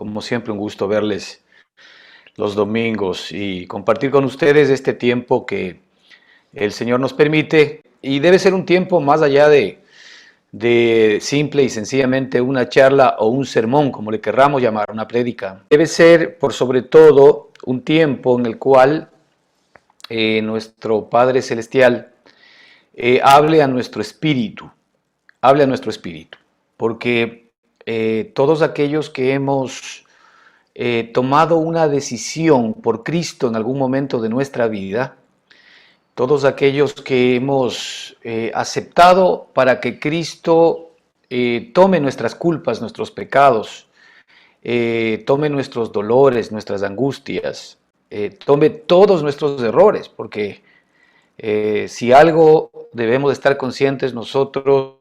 Como siempre, un gusto verles los domingos y compartir con ustedes este tiempo que el Señor nos permite. Y debe ser un tiempo más allá de simple y sencillamente una charla o un sermón, como le querramos llamar, una prédica. Debe ser, por sobre todo, un tiempo en el cual nuestro Padre Celestial hable a nuestro espíritu, porque todos aquellos que hemos tomado una decisión por Cristo en algún momento de nuestra vida, todos aquellos que hemos aceptado para que Cristo tome nuestras culpas, nuestros pecados, tome nuestros dolores, nuestras angustias, tome todos nuestros errores, porque si algo debemos estar conscientes nosotros,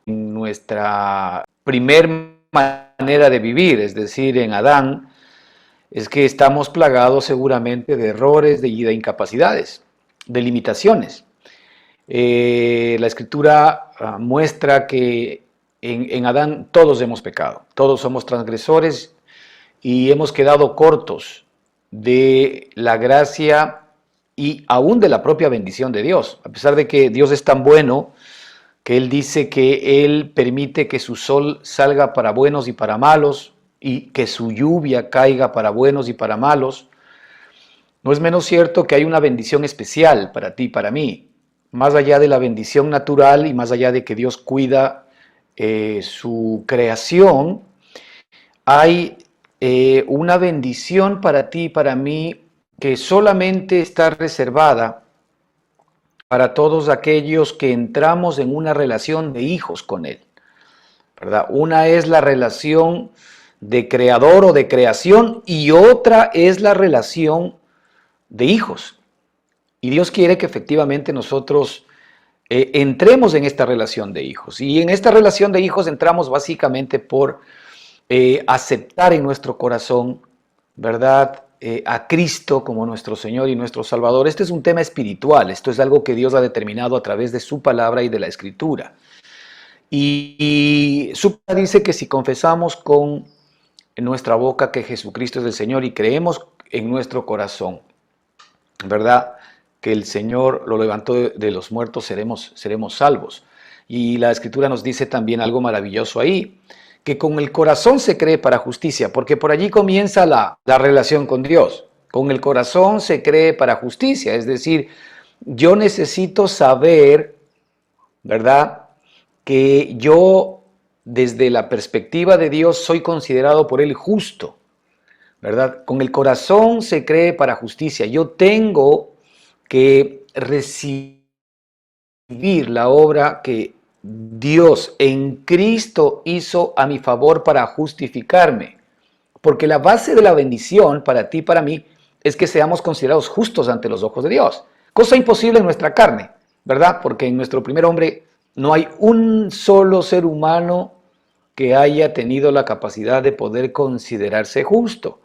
nuestra primer manera de vivir, es decir, en Adán, es que estamos plagados seguramente de errores y de incapacidades, de limitaciones. La Escritura muestra que en Adán todos hemos pecado, todos somos transgresores y hemos quedado cortos de la gracia y aún de la propia bendición de Dios. A pesar de que Dios es tan bueno, que Él dice que Él permite que su sol salga para buenos y para malos, y que su lluvia caiga para buenos y para malos, no es menos cierto que hay una bendición especial para ti y para mí, más allá de la bendición natural y más allá de que Dios cuida su creación, hay una bendición para ti y para mí que solamente está reservada para todos aquellos que entramos en una relación de hijos con Él, ¿verdad? Una es la relación de creador o de creación y otra es la relación de hijos. Y Dios quiere que efectivamente nosotros entremos en esta relación de hijos. Y en esta relación de hijos entramos básicamente por aceptar en nuestro corazón, ¿verdad? A Cristo como nuestro Señor y nuestro Salvador. Este es un tema espiritual, esto es algo que Dios ha determinado a través de su palabra y de la Escritura. Y su palabra dice que si confesamos con nuestra boca que Jesucristo es el Señor y creemos en nuestro corazón, ¿verdad?, que el Señor lo levantó de los muertos, seremos salvos. Y la Escritura nos dice también algo maravilloso ahí, que con el corazón se cree para justicia, porque por allí comienza la relación con Dios. Con el corazón se cree para justicia, es decir, yo necesito saber, ¿verdad?, que yo desde la perspectiva de Dios soy considerado por Él justo, ¿verdad? Con el corazón se cree para justicia. Yo tengo que recibir la obra que Dios en Cristo hizo a mi favor para justificarme. Porque la base de la bendición para ti y para mí es que seamos considerados justos ante los ojos de Dios. Cosa imposible en nuestra carne, ¿verdad? Porque en nuestro primer hombre no hay un solo ser humano que haya tenido la capacidad de poder considerarse justo.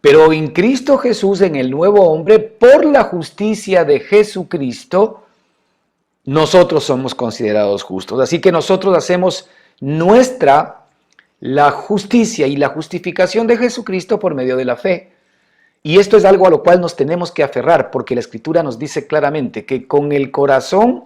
Pero en Cristo Jesús, en el nuevo hombre, por la justicia de Jesucristo, nosotros somos considerados justos. Así que nosotros hacemos nuestra la justicia y la justificación de Jesucristo por medio de la fe. Y esto es algo a lo cual nos tenemos que aferrar, porque la Escritura nos dice claramente que con el corazón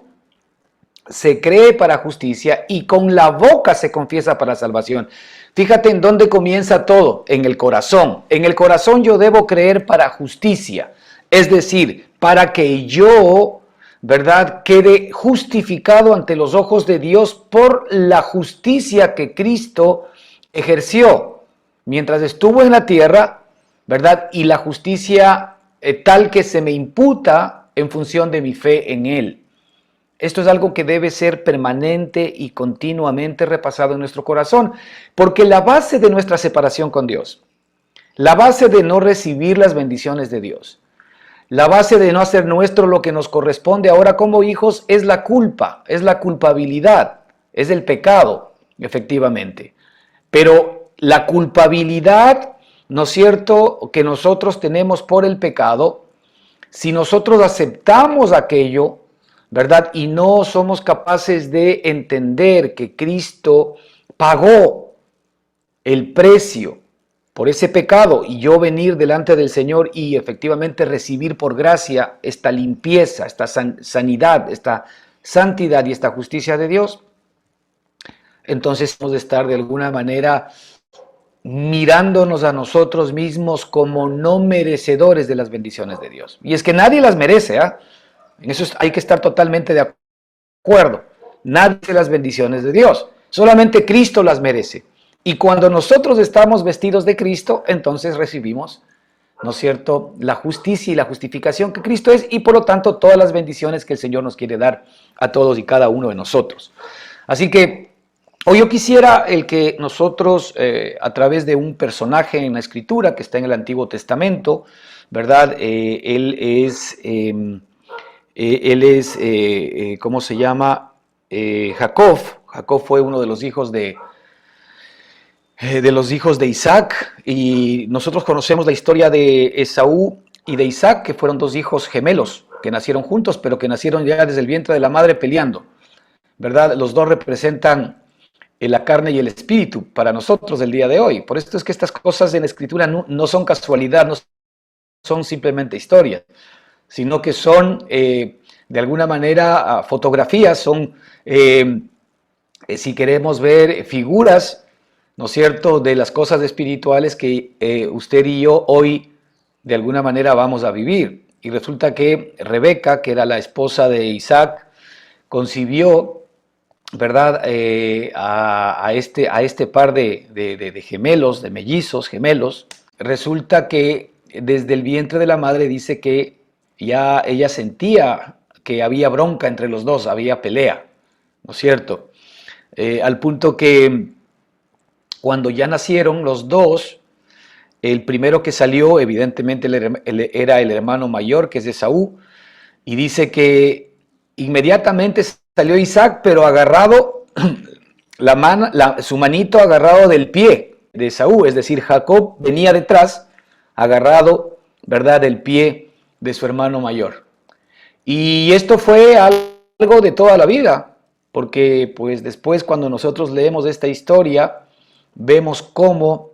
se cree para justicia y con la boca se confiesa para salvación. Fíjate en dónde comienza todo, en el corazón. En el corazón yo debo creer para justicia, es decir, para que yo, ¿verdad?, quede justificado ante los ojos de Dios por la justicia que Cristo ejerció mientras estuvo en la tierra, ¿verdad? Y la justicia tal que se me imputa en función de mi fe en Él. Esto es algo que debe ser permanente y continuamente repasado en nuestro corazón, porque la base de nuestra separación con Dios, la base de no recibir las bendiciones de Dios, la base de no hacer nuestro lo que nos corresponde ahora como hijos es la culpa, es la culpabilidad, es el pecado, efectivamente. Pero la culpabilidad, ¿no es cierto?, que nosotros tenemos por el pecado, si nosotros aceptamos aquello, ¿verdad?, y no somos capaces de entender que Cristo pagó el precio por ese pecado y yo venir delante del Señor y efectivamente recibir por gracia esta limpieza, esta sanidad, esta santidad y esta justicia de Dios, entonces hemos de estar de alguna manera mirándonos a nosotros mismos como no merecedores de las bendiciones de Dios. Y es que nadie las merece, ¿ah? En eso hay que estar totalmente de acuerdo. Nadie merece las bendiciones de Dios, solamente Cristo las merece. Y cuando nosotros estamos vestidos de Cristo, entonces recibimos, ¿no es cierto?, la justicia y la justificación que Cristo es, y por lo tanto todas las bendiciones que el Señor nos quiere dar a todos y cada uno de nosotros. Así que hoy yo quisiera el que nosotros, a través de un personaje en la Escritura que está en el Antiguo Testamento, ¿verdad? Él es, ¿cómo se llama? Jacob. Jacob fue uno de los hijos de Isaac, y nosotros conocemos la historia de Esaú y de Isaac, que fueron dos hijos gemelos, que nacieron juntos, pero que nacieron ya desde el vientre de la madre peleando, ¿verdad? Los dos representan la carne y el espíritu para nosotros el día de hoy. Por esto es que estas cosas en la Escritura no son casualidad, no son simplemente historias, sino que son de alguna manera fotografías, son, si queremos ver, figuras, ¿no es cierto?, de las cosas espirituales que usted y yo hoy de alguna manera vamos a vivir. Y resulta que Rebeca, que era la esposa de Isaac, concibió, ¿verdad?, a este par de gemelos, de mellizos, gemelos. Resulta que desde el vientre de la madre dice que ya ella sentía que había bronca entre los dos, había pelea, ¿no es cierto? Al punto que cuando ya nacieron los dos, el primero que salió, evidentemente era el hermano mayor, que es Esaú, y dice que inmediatamente salió Isaac, pero agarrado, su manito agarrado del pie de Esaú, es decir, Jacob venía detrás, agarrado, ¿verdad?, del pie de su hermano mayor. Y esto fue algo de toda la vida, porque pues después cuando nosotros leemos esta historia, vemos cómo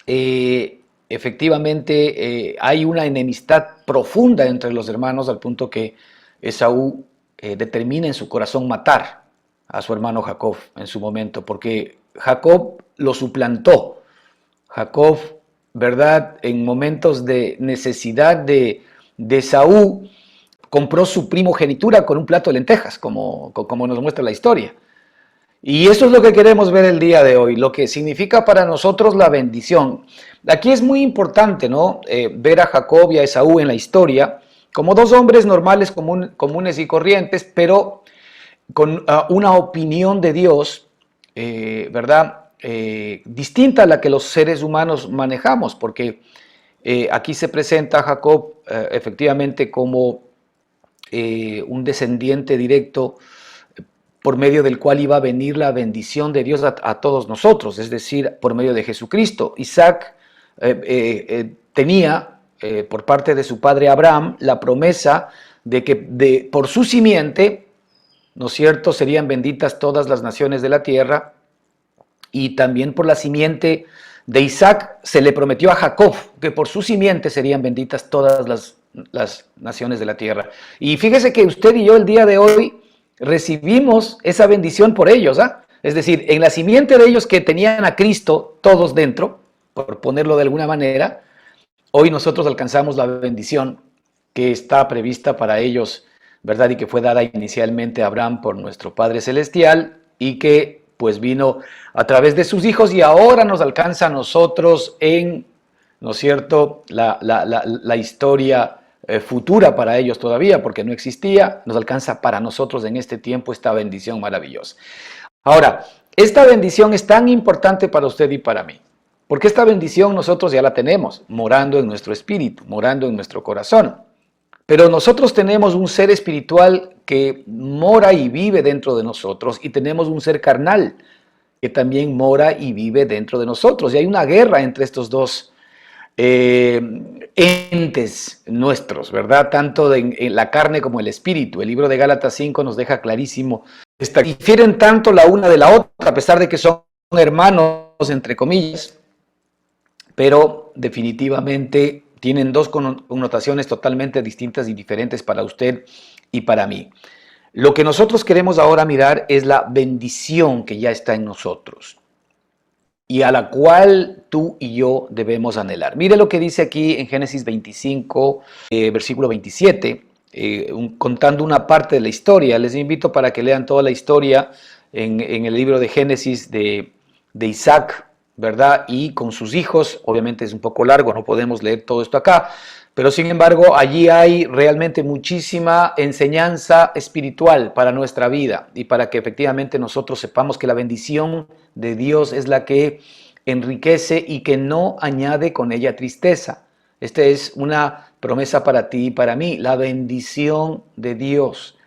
efectivamente hay una enemistad profunda entre los hermanos, al punto que Esaú determina en su corazón matar a su hermano Jacob en su momento, porque Jacob lo suplantó. Jacob, ¿verdad?, en momentos de necesidad de Esaú, compró su primogenitura con un plato de lentejas, como nos muestra la historia. Y eso es lo que queremos ver el día de hoy, lo que significa para nosotros la bendición. Aquí es muy importante, ¿no?, ver a Jacob y a Esaú en la historia como dos hombres normales, comunes y corrientes, pero con una opinión de Dios, ¿verdad?, distinta a la que los seres humanos manejamos, porque aquí se presenta a Jacob efectivamente como un descendiente directo por medio del cual iba a venir la bendición de Dios a todos nosotros, es decir, por medio de Jesucristo. Isaac tenía por parte de su padre Abraham la promesa de que por su simiente, ¿no es cierto?, serían benditas todas las naciones de la tierra, y también por la simiente de Isaac se le prometió a Jacob que por su simiente serían benditas todas las naciones de la tierra. Y fíjese que usted y yo el día de hoy recibimos esa bendición por ellos, ¿ah? Es decir, en la simiente de ellos que tenían a Cristo todos dentro, por ponerlo de alguna manera, hoy nosotros alcanzamos la bendición que está prevista para ellos, ¿verdad?, y que fue dada inicialmente a Abraham por nuestro Padre Celestial, y que pues vino a través de sus hijos y ahora nos alcanza a nosotros en, ¿no es cierto?, la historia futura para ellos todavía, porque no existía, nos alcanza para nosotros en este tiempo esta bendición maravillosa. Ahora, esta bendición es tan importante para usted y para mí, porque esta bendición nosotros ya la tenemos, morando en nuestro espíritu, morando en nuestro corazón. Pero nosotros tenemos un ser espiritual que mora y vive dentro de nosotros, y tenemos un ser carnal que también mora y vive dentro de nosotros. Y hay una guerra entre estos dos entes nuestros, ¿verdad? Tanto en la carne como el espíritu. El libro de Gálatas 5 nos deja clarísimo. Difieren tanto la una de la otra, a pesar de que son hermanos, entre comillas, pero definitivamente tienen dos connotaciones totalmente distintas y diferentes para usted y para mí. Lo que nosotros queremos ahora mirar es la bendición que ya está en nosotros y a la cual tú y yo debemos anhelar. Mire lo que dice aquí en Génesis 25, versículo 27, contando una parte de la historia. Les invito para que lean toda la historia en el libro de Génesis de Isaac, ¿verdad? Y con sus hijos. Obviamente es un poco largo, no podemos leer todo esto acá, pero sin embargo allí hay realmente muchísima enseñanza espiritual para nuestra vida y para que efectivamente nosotros sepamos que la bendición de Dios es la que enriquece y que no añade con ella tristeza. Esta es una promesa para ti y para mí. La bendición de Dios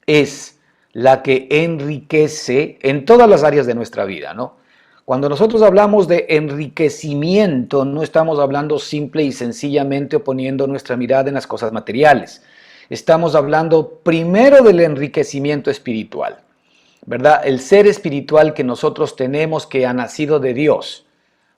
es la que enriquece en todas las áreas de nuestra vida, ¿no? Cuando nosotros hablamos de enriquecimiento, no estamos hablando simple y sencillamente o poniendo nuestra mirada en las cosas materiales. Estamos hablando primero del enriquecimiento espiritual, ¿verdad? El ser espiritual que nosotros tenemos que ha nacido de Dios,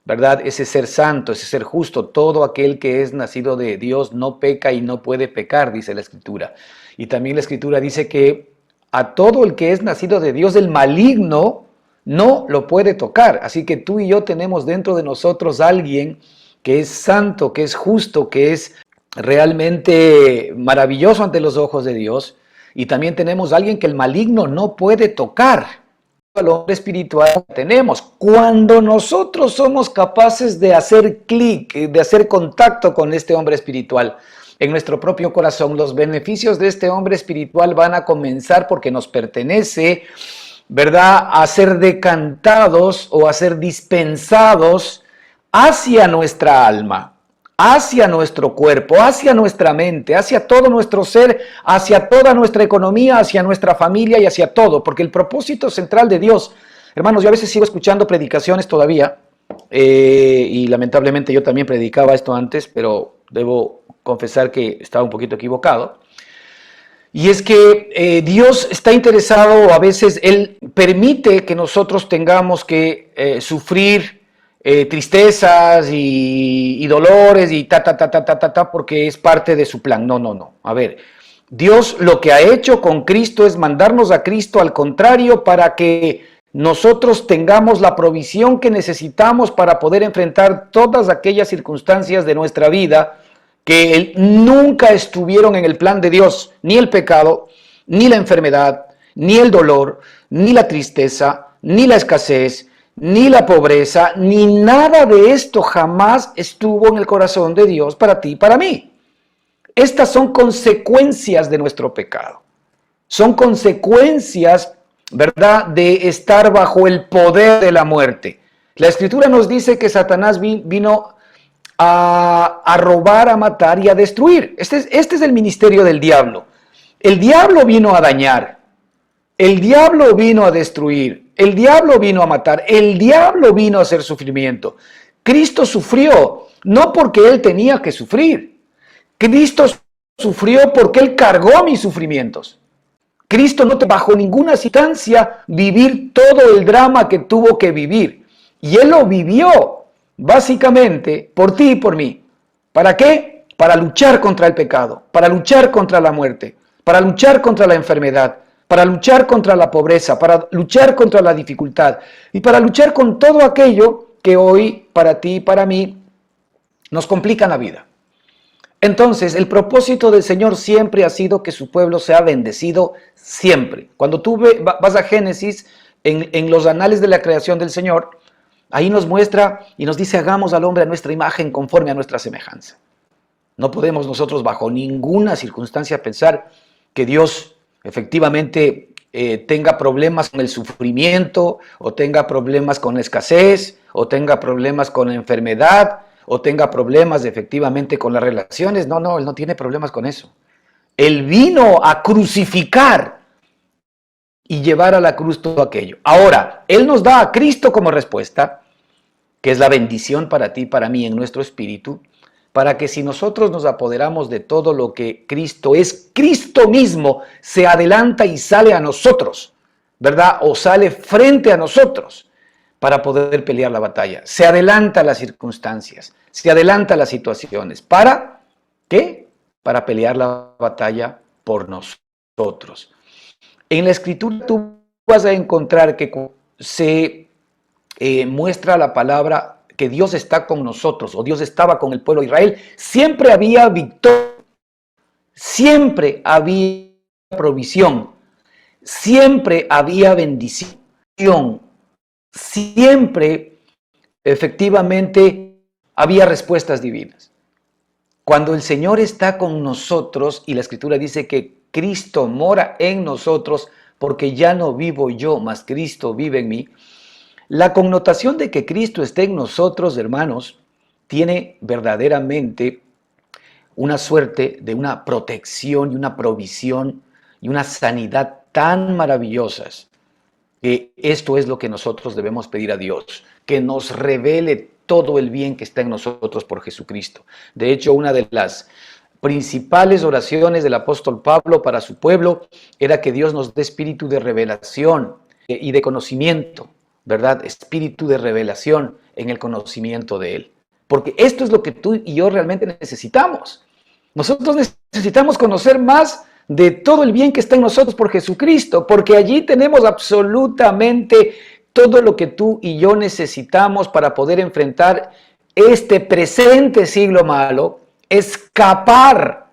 ¿verdad? Ese ser santo, ese ser justo, todo aquel que es nacido de Dios no peca y no puede pecar, dice la Escritura. Y también la Escritura dice que a todo el que es nacido de Dios, el maligno no lo puede tocar. Así que tú y yo tenemos dentro de nosotros a alguien que es santo, que es justo, que es realmente maravilloso ante los ojos de Dios. Y también tenemos a alguien que el maligno no puede tocar. El hombre espiritual que tenemos. Cuando nosotros somos capaces de hacer clic, de hacer contacto con este hombre espiritual en nuestro propio corazón, los beneficios de este hombre espiritual van a comenzar porque nos pertenece, ¿verdad?, a ser decantados o a ser dispensados hacia nuestra alma, hacia nuestro cuerpo, hacia nuestra mente, hacia todo nuestro ser, hacia toda nuestra economía, hacia nuestra familia y hacia todo, porque el propósito central de Dios, hermanos, yo a veces sigo escuchando predicaciones todavía, y lamentablemente yo también predicaba esto antes, pero debo confesar que estaba un poquito equivocado. Y es que Dios está interesado, o a veces Él permite que nosotros tengamos que sufrir tristezas y dolores y porque es parte de su plan. No, no, no. A ver, Dios lo que ha hecho con Cristo es mandarnos a Cristo, al contrario, para que nosotros tengamos la provisión que necesitamos para poder enfrentar todas aquellas circunstancias de nuestra vida que nunca estuvieron en el plan de Dios, ni el pecado, ni la enfermedad, ni el dolor, ni la tristeza, ni la escasez, ni la pobreza, ni nada de esto jamás estuvo en el corazón de Dios para ti y para mí. Estas son consecuencias de nuestro pecado. Son consecuencias, ¿verdad?, de estar bajo el poder de la muerte. La Escritura nos dice que Satanás vino a robar, a matar y a destruir. Este es el ministerio del diablo. El diablo vino a dañar, el diablo vino a destruir, el diablo vino a matar, el diablo vino a hacer sufrimiento. Cristo sufrió, no porque Él tenía que sufrir. Cristo sufrió porque Él cargó mis sufrimientos. Cristo no te bajo ninguna circunstancia vivir todo el drama que tuvo que vivir. Y Él lo vivió. Básicamente, por ti y por mí. ¿Para qué? Para luchar contra el pecado, para luchar contra la muerte, para luchar contra la enfermedad, para luchar contra la pobreza, para luchar contra la dificultad y para luchar con todo aquello que hoy, para ti y para mí, nos complica la vida. Entonces, el propósito del Señor siempre ha sido que su pueblo sea bendecido siempre. Cuando tú vas a Génesis, en los anales de la creación del Señor, ahí nos muestra y nos dice: hagamos al hombre a nuestra imagen conforme a nuestra semejanza. No podemos nosotros bajo ninguna circunstancia pensar que Dios efectivamente tenga problemas con el sufrimiento, o tenga problemas con la escasez, o tenga problemas con la enfermedad, o tenga problemas efectivamente con las relaciones. No, no, Él no tiene problemas con eso. Él vino a crucificar y llevar a la cruz todo aquello. Ahora, Él nos da a Cristo como respuesta, que es la bendición para ti y para mí en nuestro espíritu, para que si nosotros nos apoderamos de todo lo que Cristo es, Cristo mismo se adelanta y sale a nosotros, ¿verdad? O sale frente a nosotros, para poder pelear la batalla. Se adelanta a las circunstancias, se adelanta a las situaciones. ¿Para qué? Para pelear la batalla por nosotros. En la Escritura tú vas a encontrar que se muestra la palabra que Dios está con nosotros, o Dios estaba con el pueblo de Israel. Siempre había victoria, siempre había provisión, siempre había bendición, siempre efectivamente había respuestas divinas. Cuando el Señor está con nosotros, y la Escritura dice que Cristo mora en nosotros, porque ya no vivo yo, mas Cristo vive en mí, la connotación de que Cristo esté en nosotros, hermanos, tiene verdaderamente una suerte de una protección y una provisión y una sanidad tan maravillosas, que esto es lo que nosotros debemos pedir a Dios, que nos revele todo el bien que está en nosotros por Jesucristo. De hecho, una de las principales oraciones del apóstol Pablo para su pueblo era que Dios nos dé espíritu de revelación y de conocimiento, ¿verdad? Espíritu de revelación en el conocimiento de Él. Porque esto es lo que tú y yo realmente necesitamos. Nosotros necesitamos conocer más de todo el bien que está en nosotros por Jesucristo, porque allí tenemos absolutamente todo lo que tú y yo necesitamos para poder enfrentar este presente siglo malo, escapar,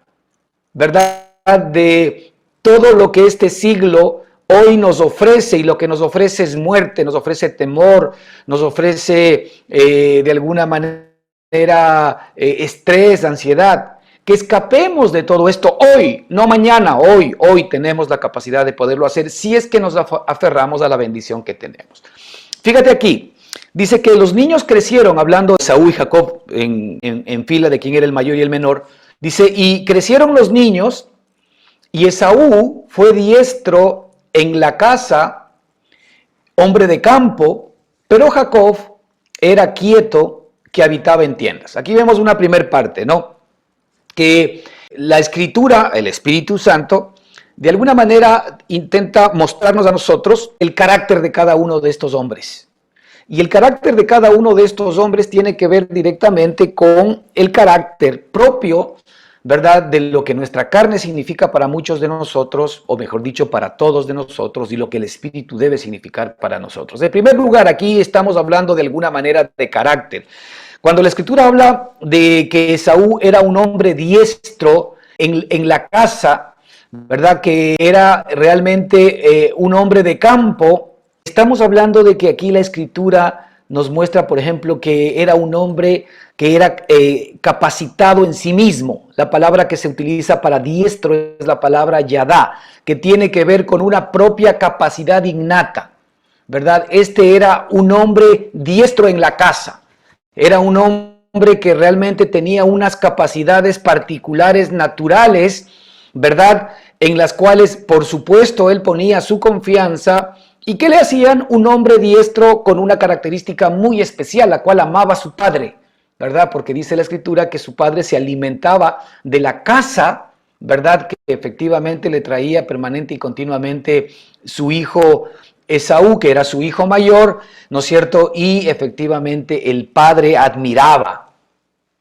¿verdad?, de todo lo que este siglo hoy nos ofrece, y lo que nos ofrece es muerte, nos ofrece temor, nos ofrece de alguna manera estrés, ansiedad. Que escapemos de todo esto hoy, no mañana, hoy tenemos la capacidad de poderlo hacer si es que nos aferramos a la bendición que tenemos. Fíjate aquí, dice que los niños crecieron, hablando de Esaú y Jacob en fila de quién era el mayor y el menor, dice, y crecieron los niños, y Esaú fue diestro en la casa, hombre de campo, pero Jacob era quieto, que habitaba en tiendas. Aquí vemos una primer parte, ¿no? Que la Escritura, el Espíritu Santo, de alguna manera intenta mostrarnos a nosotros el carácter de cada uno de estos hombres. Y el carácter de cada uno de estos hombres tiene que ver directamente con el carácter propio, ¿verdad?, de lo que nuestra carne significa para muchos de nosotros, o mejor dicho, para todos de nosotros, y lo que el Espíritu debe significar para nosotros. En primer lugar, aquí estamos hablando de alguna manera de carácter. Cuando la Escritura habla de que Esaú era un hombre diestro en la casa, ¿verdad?, que era realmente un hombre de campo, estamos hablando de que aquí la Escritura nos muestra, por ejemplo, que era un hombre que era capacitado en sí mismo. La palabra que se utiliza para diestro es la palabra yadá, que tiene que ver con una propia capacidad innata, ¿verdad? Este era un hombre diestro en la casa. Era un hombre que realmente tenía unas capacidades particulares, naturales, ¿verdad?, en las cuales, por supuesto, él ponía su confianza, y que le hacían un hombre diestro con una característica muy especial, la cual amaba a su padre, ¿verdad? Porque dice la Escritura que su padre se alimentaba de la casa, ¿verdad?, que efectivamente le traía permanente y continuamente su hijo Esaú, que era su hijo mayor, ¿no es cierto? Y efectivamente el padre admiraba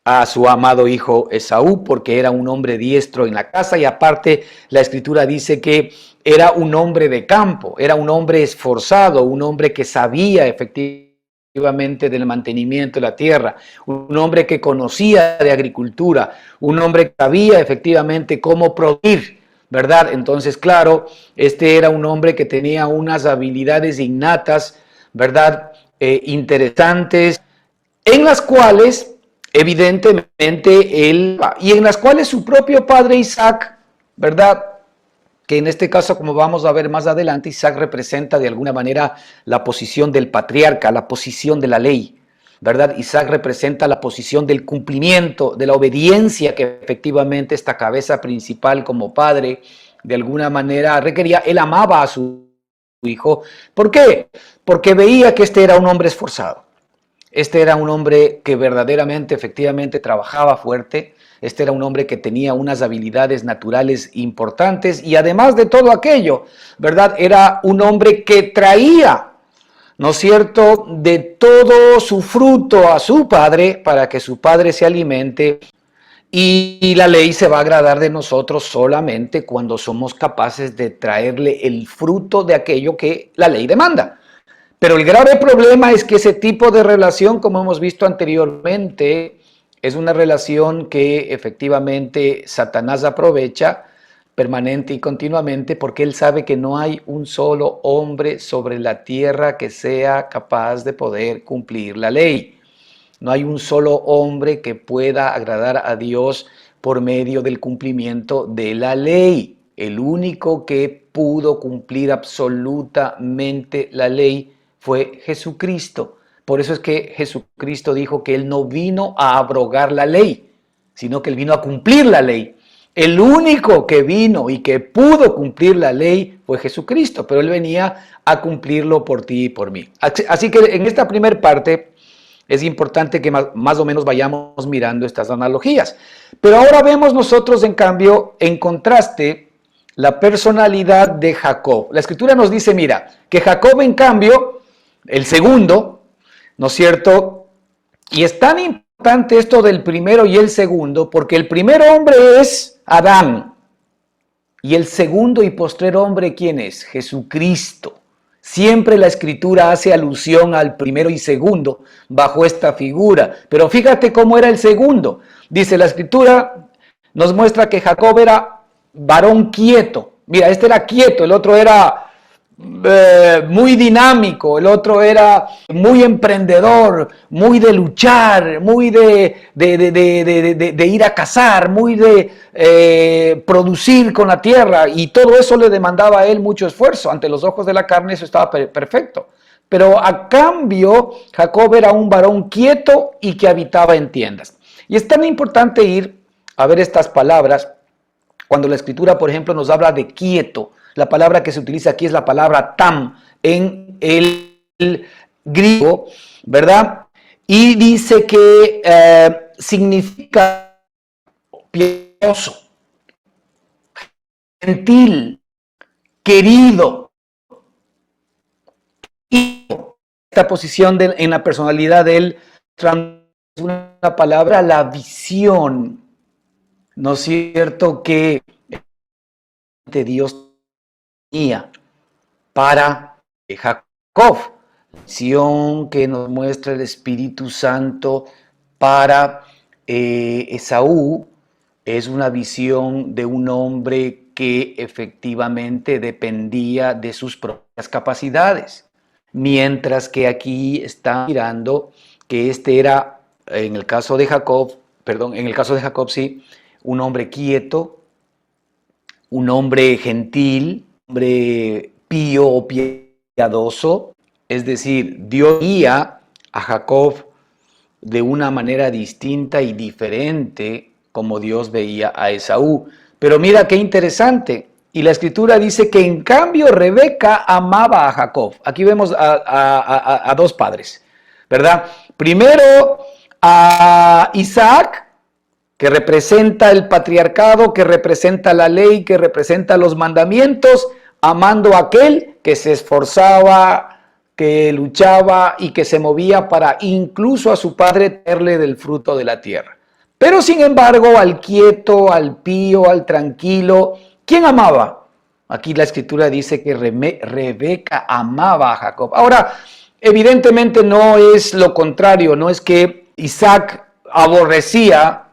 a su amado hijo Esaú porque era un hombre diestro en la casa, y aparte la Escritura dice que era un hombre de campo, era un hombre esforzado, un hombre que sabía efectivamente del mantenimiento de la tierra, un hombre que conocía de agricultura, un hombre que sabía efectivamente cómo producir, ¿verdad? Entonces, claro, este era un hombre que tenía unas habilidades innatas, ¿verdad?, interesantes, en las cuales, evidentemente, y en las cuales su propio padre Isaac, ¿verdad?, que en este caso, como vamos a ver más adelante, Isaac representa de alguna manera la posición del patriarca, la posición de la ley, ¿verdad? Isaac representa la posición del cumplimiento, de la obediencia que efectivamente esta cabeza principal como padre de alguna manera requería. Él amaba a su hijo. ¿Por qué? Porque veía que este era un hombre esforzado. Este era un hombre que verdaderamente, efectivamente, trabajaba fuerte. Este era un hombre que tenía unas habilidades naturales importantes, y además de todo aquello, ¿verdad?, era un hombre que traía, ¿no es cierto?, de todo su fruto a su padre para que su padre se alimente. Y la ley se va a agradar de nosotros solamente cuando somos capaces de traerle el fruto de aquello que la ley demanda. Pero el grave problema es que ese tipo de relación, como hemos visto anteriormente, es una relación que efectivamente Satanás aprovecha permanente y continuamente porque él sabe que no hay un solo hombre sobre la tierra que sea capaz de poder cumplir la ley. No hay un solo hombre que pueda agradar a Dios por medio del cumplimiento de la ley. El único que pudo cumplir absolutamente la ley fue Jesucristo. Por eso es que Jesucristo dijo que Él no vino a abrogar la ley, sino que Él vino a cumplir la ley. El único que vino y que pudo cumplir la ley fue Jesucristo, pero Él venía a cumplirlo por ti y por mí. Así que en esta primera parte es importante que más o menos vayamos mirando estas analogías. Pero ahora vemos nosotros, en cambio, en contraste, la personalidad de Jacob. La Escritura nos dice, mira, que Jacob, en cambio, el segundo, ¿no es cierto? Y es tan importante esto del primero y el segundo, porque el primer hombre es Adán. Y el segundo y postrer hombre, ¿quién es? Jesucristo. Siempre la Escritura hace alusión al primero y segundo bajo esta figura. Pero fíjate cómo era el segundo. Dice la Escritura, nos muestra que Jacob era varón quieto. Mira, este era quieto, el otro era muy dinámico, el otro era muy emprendedor, muy de luchar, muy de ir a cazar, muy de producir con la tierra, y todo eso le demandaba a él mucho esfuerzo. Ante los ojos de la carne eso estaba perfecto. Pero a cambio, Jacob era un varón quieto y que habitaba en tiendas. Y es tan importante ir a ver estas palabras cuando la Escritura, por ejemplo, nos habla de quieto. La palabra que se utiliza aquí es la palabra tam en el griego, ¿verdad? Y dice que significa piadoso, gentil, querido. Y esta posición en la personalidad de él es una palabra, la visión. ¿No es cierto que Dios tenía para Jacob? Visión que nos muestra el Espíritu Santo para Esaú es una visión de un hombre que efectivamente dependía de sus propias capacidades, mientras que aquí está mirando que este era, en el caso de Jacob, sí, un hombre quieto, un hombre gentil, un hombre pío o piadoso. Es decir, Dios guía a Jacob de una manera distinta y diferente como Dios veía a Esaú. Pero mira qué interesante. Y la Escritura dice que en cambio Rebeca amaba a Jacob. Aquí vemos a dos padres, ¿verdad? Primero a Isaac, que representa el patriarcado, que representa la ley, que representa los mandamientos, amando a aquel que se esforzaba, que luchaba y que se movía para incluso a su padre tenerle del fruto de la tierra. Pero sin embargo, al quieto, al pío, al tranquilo, ¿quién amaba? Aquí la Escritura dice que Rebeca amaba a Jacob. Ahora, evidentemente no es lo contrario, no es que Isaac aborrecía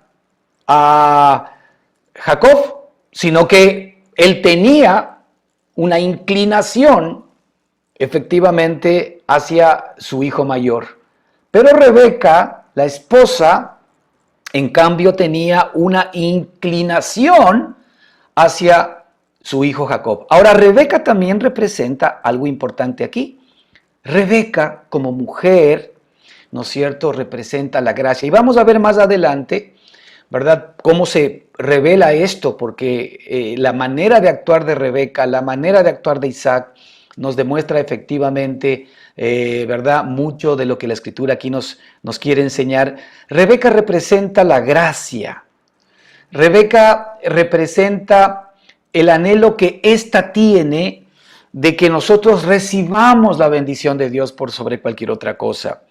a Jacob, sino que él tenía una inclinación efectivamente hacia su hijo mayor. Pero Rebeca, la esposa, en cambio tenía una inclinación hacia su hijo Jacob. Ahora, Rebeca también representa algo importante aquí. Rebeca, como mujer, ¿no es cierto?, representa la gracia. Y vamos a ver más adelante, ¿verdad?, cómo se revela esto, porque la manera de actuar de Rebeca, la manera de actuar de Isaac, nos demuestra efectivamente, ¿verdad?, mucho de lo que la Escritura aquí nos quiere enseñar. Rebeca representa la gracia. Rebeca representa el anhelo que ésta tiene de que nosotros recibamos la bendición de Dios por sobre cualquier otra cosa.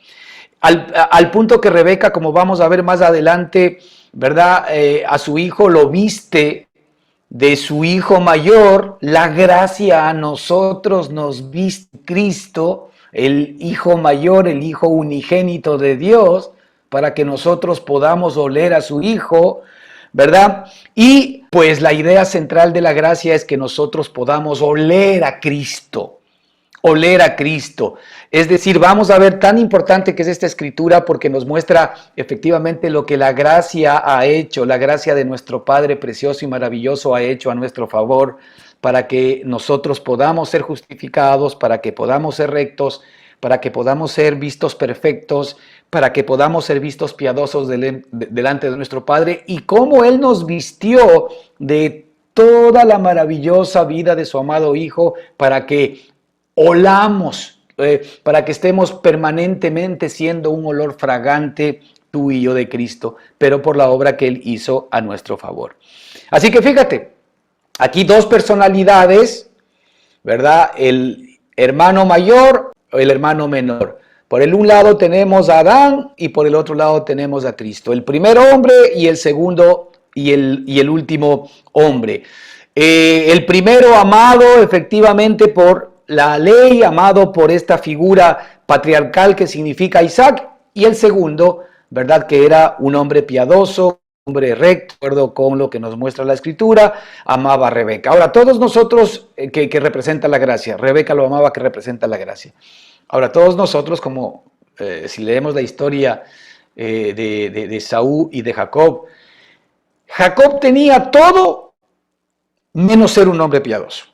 Al punto que Rebeca, como vamos a ver más adelante, ¿verdad? A su hijo lo viste de su hijo mayor, la gracia a nosotros nos viste Cristo, el hijo mayor, el hijo unigénito de Dios, para que nosotros podamos oler a su hijo, ¿verdad? Y pues la idea central de la gracia es que nosotros podamos oler a Cristo. Oler a Cristo. Es decir, vamos a ver tan importante que es esta escritura porque nos muestra efectivamente lo que la gracia ha hecho, la gracia de nuestro Padre precioso y maravilloso ha hecho a nuestro favor para que nosotros podamos ser justificados, para que podamos ser rectos, para que podamos ser vistos perfectos, para que podamos ser vistos piadosos delante de nuestro Padre y cómo Él nos vistió de toda la maravillosa vida de su amado Hijo para que olamos, para que estemos permanentemente siendo un olor fragante, tú y yo, de Cristo, pero por la obra que Él hizo a nuestro favor. Así que fíjate, aquí dos personalidades, ¿verdad? El hermano mayor o el hermano menor. Por el un lado tenemos a Adán y por el otro lado tenemos a Cristo. El primer hombre y el segundo y el último hombre. El primero amado efectivamente por la ley, amado por esta figura patriarcal que significa Isaac, y el segundo, ¿verdad? Que era un hombre piadoso, un hombre recto, de acuerdo con lo que nos muestra la Escritura, amaba a Rebeca. Ahora, todos nosotros que representa la gracia, Rebeca lo amaba, que representa la gracia. Ahora, todos nosotros, como si leemos la historia de Saúl y de Jacob, Jacob tenía todo menos ser un hombre piadoso.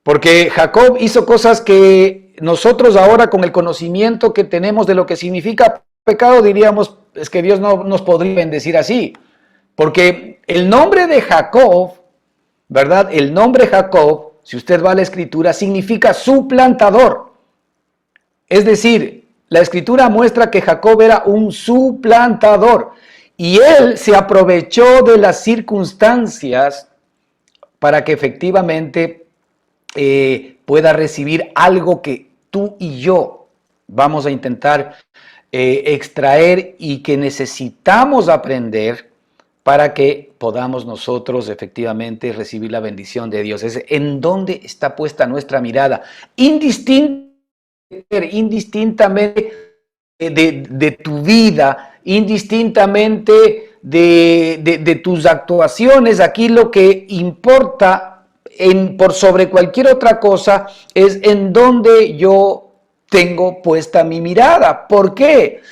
Porque Jacob hizo cosas que nosotros ahora, con el conocimiento que tenemos de lo que significa pecado, diríamos, es que Dios no nos podría bendecir así. Porque el nombre de Jacob, ¿verdad? El nombre Jacob, si usted va a la Escritura, significa suplantador. Es decir, la Escritura muestra que Jacob era un suplantador. Y él se aprovechó de las circunstancias para que efectivamente pueda recibir algo que tú y yo vamos a intentar extraer y que necesitamos aprender para que podamos nosotros efectivamente recibir la bendición de Dios. Es en dónde está puesta nuestra mirada, indistintamente de tu vida, indistintamente de tus actuaciones. Aquí lo que importa por sobre cualquier otra cosa es en donde yo tengo puesta mi mirada. ¿Por qué?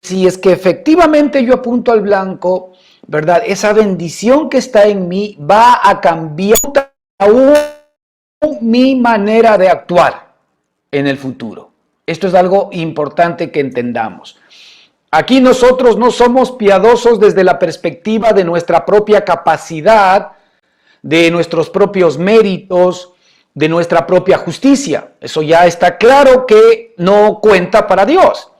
Si es que efectivamente yo apunto al blanco, ¿verdad? Esa bendición que está en mí va a cambiar aún mi manera de actuar en el futuro. Esto es algo importante que entendamos. Aquí nosotros no somos piadosos desde la perspectiva de nuestra propia capacidad, de nuestros propios méritos, de nuestra propia justicia. Eso ya está claro que no cuenta para Dios.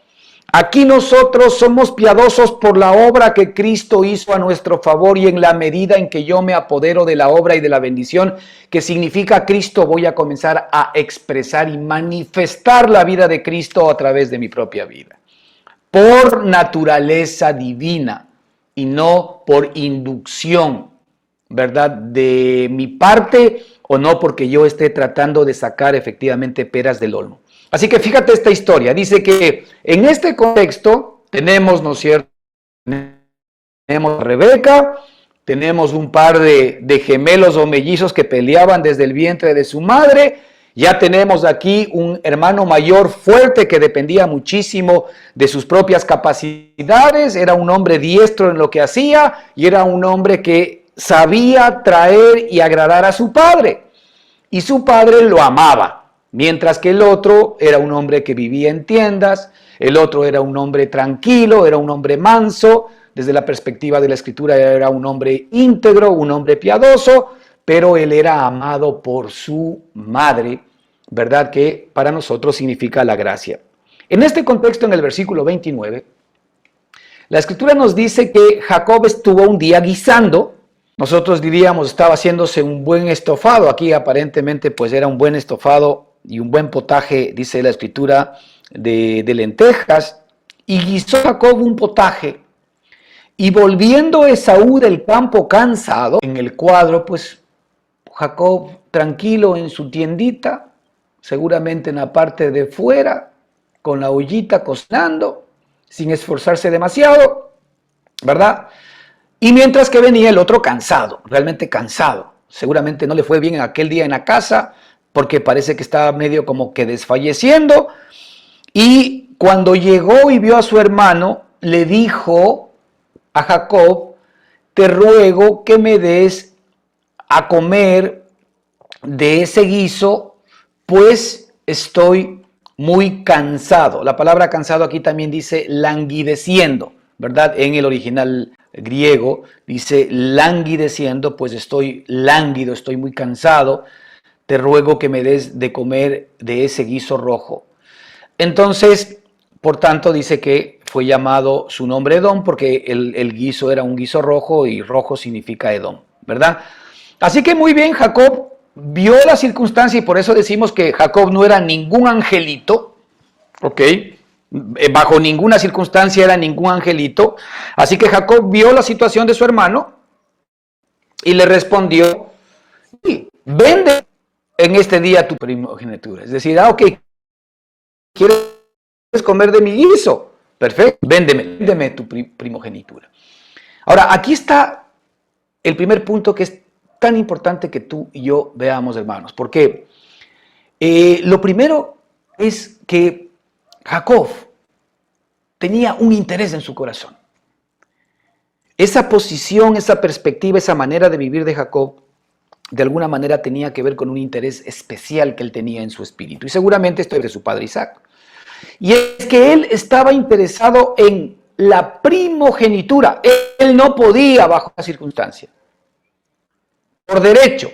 Aquí nosotros somos piadosos por la obra que Cristo hizo a nuestro favor y en la medida en que yo me apodero de la obra y de la bendición que significa Cristo, voy a comenzar a expresar y manifestar la vida de Cristo a través de mi propia vida. Por naturaleza divina y no por inducción, ¿verdad? De mi parte o no porque yo esté tratando de sacar efectivamente peras del olmo. Así que fíjate esta historia. Dice que en este contexto tenemos, ¿no es cierto? Tenemos a Rebeca, tenemos un par de gemelos o mellizos que peleaban desde el vientre de su madre. Ya tenemos aquí un hermano mayor fuerte que dependía muchísimo de sus propias capacidades. Era un hombre diestro en lo que hacía y era un hombre que sabía traer y agradar a su padre. Y su padre lo amaba. Mientras que el otro era un hombre que vivía en tiendas, el otro era un hombre tranquilo, era un hombre manso, desde la perspectiva de la Escritura era un hombre íntegro, un hombre piadoso, pero él era amado por su madre, ¿verdad? Que para nosotros significa la gracia. En este contexto, en el versículo 29, la Escritura nos dice que Jacob estuvo un día guisando Nosotros diríamos estaba haciéndose un buen estofado. Aquí aparentemente pues era un buen estofado y un buen potaje, dice la escritura, de lentejas. Y guisó Jacob un potaje. Y volviendo Esaú del campo cansado, en el cuadro pues Jacob tranquilo en su tiendita, seguramente en la parte de fuera, con la ollita cocinando, sin esforzarse demasiado, ¿verdad? Y mientras que venía el otro cansado, realmente cansado. Seguramente no le fue bien en aquel día en la casa, porque parece que estaba medio como que desfalleciendo. Y cuando llegó y vio a su hermano, le dijo a Jacob, te ruego que me des a comer de ese guiso, pues estoy muy cansado. La palabra cansado aquí también dice languideciendo, ¿verdad? En el original griego dice languideciendo, pues estoy lánguido, estoy muy cansado. Te ruego que me des de comer de ese guiso rojo. Entonces, por tanto, dice que fue llamado su nombre Edom porque el guiso era un guiso rojo y rojo significa Edom, ¿verdad? Así que muy bien, Jacob vio la circunstancia y por eso decimos que Jacob no era ningún angelito, ¿ok? Bajo ninguna circunstancia era ningún angelito. Así que Jacob vio la situación de su hermano y le respondió, sí, vende en este día tu primogenitura. Es decir, ok, ¿quieres comer de mi guiso? Perfecto, véndeme tu primogenitura. Ahora, aquí está el primer punto que es tan importante que tú y yo veamos, hermanos, porque lo primero es que Jacob tenía un interés en su corazón. Esa posición, esa perspectiva, esa manera de vivir de Jacob, de alguna manera tenía que ver con un interés especial que él tenía en su espíritu. Y seguramente esto es de su padre Isaac. Y es que él estaba interesado en la primogenitura. Él no podía, bajo la circunstancia, por derecho,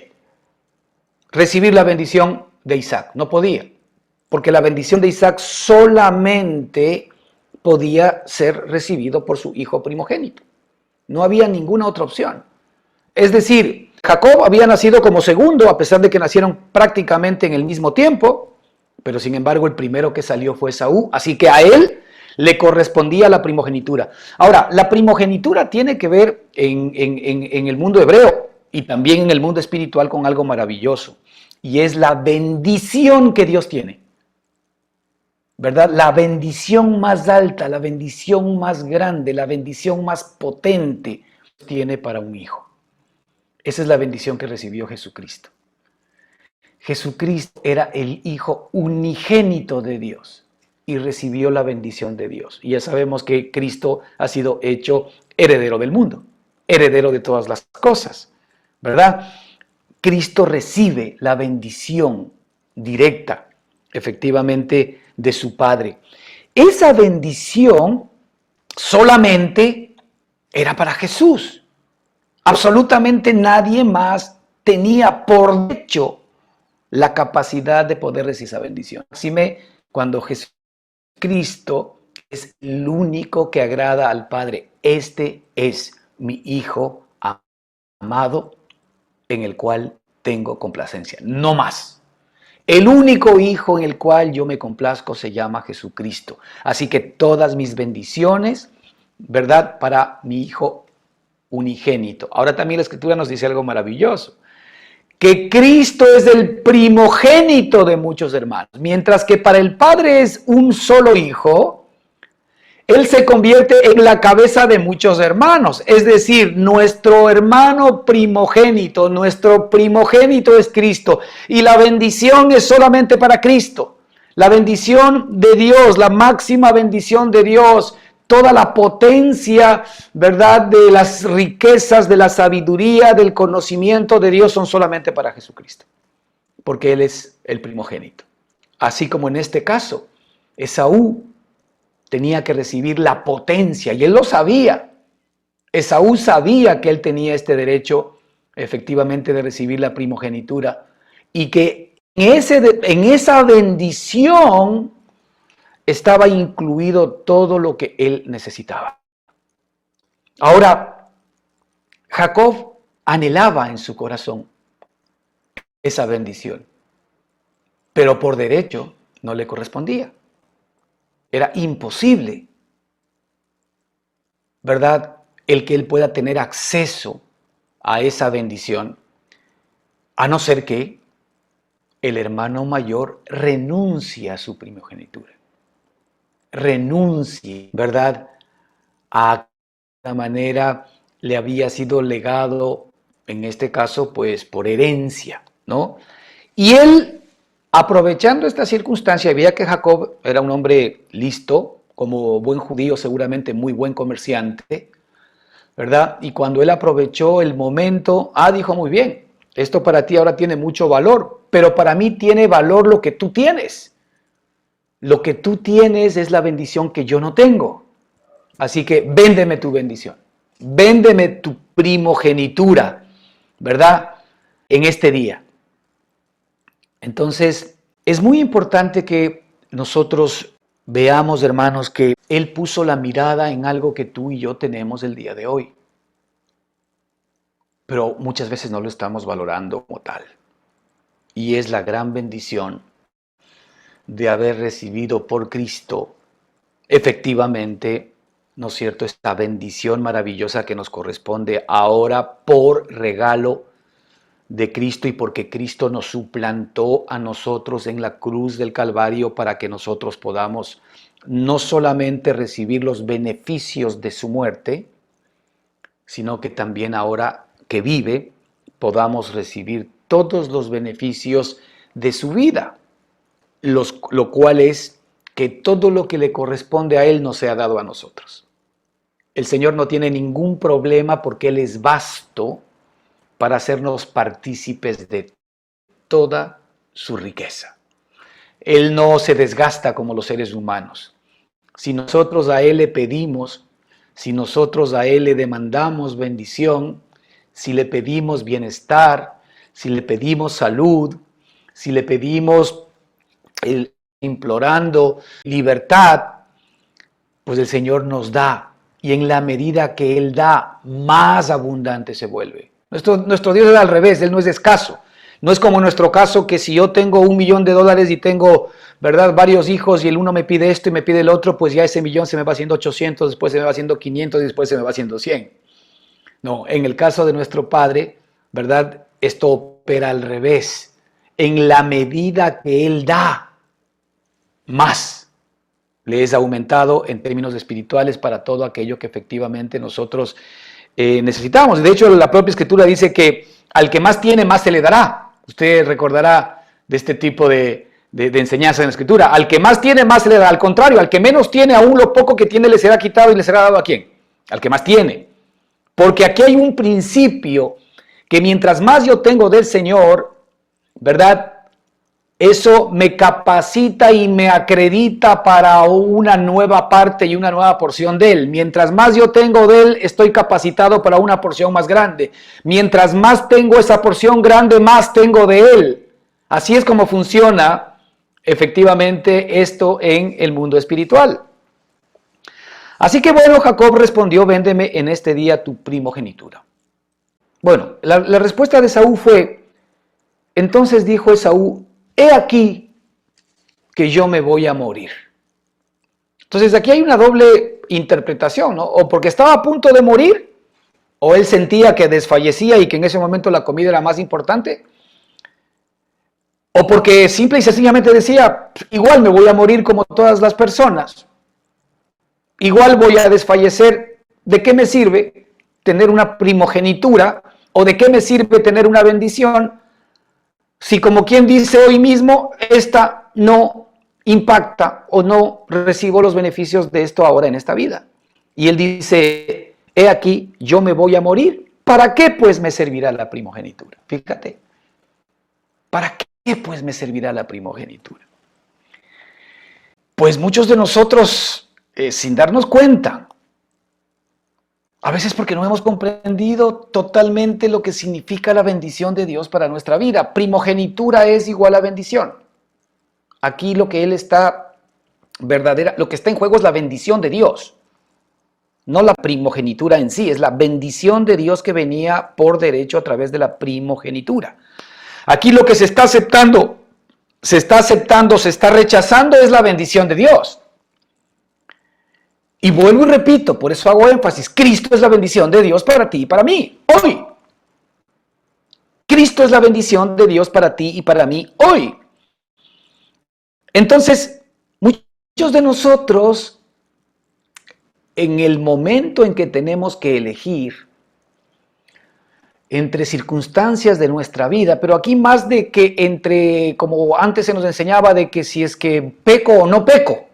recibir la bendición de Isaac. No podía, porque la bendición de Isaac solamente podía ser recibido por su hijo primogénito. No había ninguna otra opción. Es decir, Jacob había nacido como segundo, a pesar de que nacieron prácticamente en el mismo tiempo, pero sin embargo el primero que salió fue Esaú, así que a él le correspondía la primogenitura. Ahora, la primogenitura tiene que ver en el mundo hebreo y también en el mundo espiritual con algo maravilloso, y es la bendición que Dios tiene, ¿verdad? La bendición más alta, la bendición más grande, la bendición más potente tiene para un hijo. Esa es la bendición que recibió Jesucristo. Jesucristo era el Hijo unigénito de Dios y recibió la bendición de Dios. Y ya sabemos que Cristo ha sido hecho heredero del mundo, heredero de todas las cosas, ¿verdad? Cristo recibe la bendición directa, efectivamente, de su Padre. Esa bendición solamente era para Jesús. Absolutamente nadie más tenía por hecho la capacidad de poder recibir esa bendición. Máxime cuando Jesucristo es el único que agrada al Padre. Este es mi Hijo amado en el cual tengo complacencia. No más. El único Hijo en el cual yo me complazco se llama Jesucristo. Así que todas mis bendiciones, ¿verdad? Para mi Hijo unigénito. Ahora también la Escritura nos dice algo maravilloso, que Cristo es el primogénito de muchos hermanos. Mientras que para el Padre es un solo Hijo, Él se convierte en la cabeza de muchos hermanos. Es decir, nuestro hermano primogénito, nuestro primogénito es Cristo. Y la bendición es solamente para Cristo. La bendición de Dios, la máxima bendición de Dios, toda la potencia, ¿verdad?, de las riquezas, de la sabiduría, del conocimiento de Dios son solamente para Jesucristo, porque Él es el primogénito. Así como en este caso, Esaú tenía que recibir la potencia, y él lo sabía. Esaú sabía que él tenía este derecho, efectivamente, de recibir la primogenitura, y que en esa bendición estaba incluido todo lo que él necesitaba. Ahora, Jacob anhelaba en su corazón esa bendición, pero por derecho no le correspondía. Era imposible, ¿verdad?, el que él pueda tener acceso a esa bendición, a no ser que el hermano mayor renuncie a su primogenitura. Renuncie, ¿verdad?, a la manera le había sido legado, en este caso, pues por herencia, ¿no? Y él, aprovechando esta circunstancia, veía que Jacob era un hombre listo, como buen judío, seguramente muy buen comerciante, ¿verdad? Y cuando él aprovechó el momento, dijo, muy bien, esto para ti ahora tiene mucho valor, pero para mí tiene valor lo que tú tienes. Lo que tú tienes es la bendición que yo no tengo. Así que véndeme tu bendición, véndeme tu primogenitura, ¿verdad?, en este día. Entonces, es muy importante que nosotros veamos, hermanos, que Él puso la mirada en algo que tú y yo tenemos el día de hoy. Pero muchas veces no lo estamos valorando como tal. Y es la gran bendición de haber recibido por Cristo, efectivamente, ¿no es cierto?, esta bendición maravillosa que nos corresponde ahora por regalo de Cristo y porque Cristo nos suplantó a nosotros en la cruz del Calvario para que nosotros podamos no solamente recibir los beneficios de su muerte, sino que también ahora que vive podamos recibir todos los beneficios de su vida, lo cual es que todo lo que le corresponde a Él nos sea dado a nosotros. El Señor no tiene ningún problema porque Él es vasto para hacernos partícipes de toda su riqueza. Él no se desgasta como los seres humanos. Si nosotros a Él le pedimos, si nosotros a Él le demandamos bendición, si le pedimos bienestar, si le pedimos salud, si le pedimos implorando libertad, pues el Señor nos da. Y en la medida que Él da, más abundante se vuelve. Nuestro Dios es al revés, Él no es escaso. No es como en nuestro caso que si yo tengo $1.000.000 y tengo, ¿verdad?, varios hijos y el uno me pide esto y me pide el otro, pues ya ese millón se me va haciendo 800, después se me va haciendo 500 y después se me va haciendo 100. No, en el caso de nuestro Padre, ¿verdad?, esto opera al revés. En la medida que Él da, más le es aumentado en términos espirituales para todo aquello que efectivamente nosotros necesitamos. De hecho, la propia Escritura dice que al que más tiene, más se le dará. Usted recordará de este tipo de enseñanza en la Escritura. Al que más tiene, más se le dará. Al contrario, al que menos tiene, aún lo poco que tiene le será quitado y le será dado ¿a quién? Al que más tiene. Porque aquí hay un principio que mientras más yo tengo del Señor, ¿verdad?, eso me capacita y me acredita para una nueva parte y una nueva porción de Él. Mientras más yo tengo de Él, estoy capacitado para una porción más grande. Mientras más tengo esa porción grande, más tengo de Él. Así es como funciona efectivamente esto en el mundo espiritual. Así que bueno, Jacob respondió, véndeme en este día tu primogenitura. Bueno, la respuesta de Esaú fue, entonces dijo Esaú, he aquí que yo me voy a morir. Entonces aquí hay una doble interpretación, ¿no? O porque estaba a punto de morir, o él sentía que desfallecía y que en ese momento la comida era más importante, o porque simple y sencillamente decía, igual me voy a morir como todas las personas, igual voy a desfallecer, ¿de qué me sirve tener una primogenitura? ¿O de qué me sirve tener una bendición? Si como quien dice hoy mismo, esta no impacta o no recibo los beneficios de esto ahora en esta vida. Y él dice, he aquí, yo me voy a morir. ¿Para qué pues me servirá la primogenitura? Fíjate, ¿para qué pues me servirá la primogenitura? Pues muchos de nosotros, sin darnos cuenta, a veces porque no hemos comprendido totalmente lo que significa la bendición de Dios para nuestra vida. Primogenitura es igual a bendición. Aquí lo que lo que está en juego es la bendición de Dios. no la primogenitura en sí, es la bendición de Dios que venía por derecho a través de la primogenitura. Aquí lo que se está aceptando, se está rechazando es la bendición de Dios. Y vuelvo y repito, por eso hago énfasis, Cristo es la bendición de Dios para ti y para mí, hoy. Cristo es la bendición de Dios para ti y para mí, hoy. Entonces, muchos de nosotros, en el momento en que tenemos que elegir entre circunstancias de nuestra vida, pero aquí más de que entre, como antes se nos enseñaba, de que si es que peco o no peco,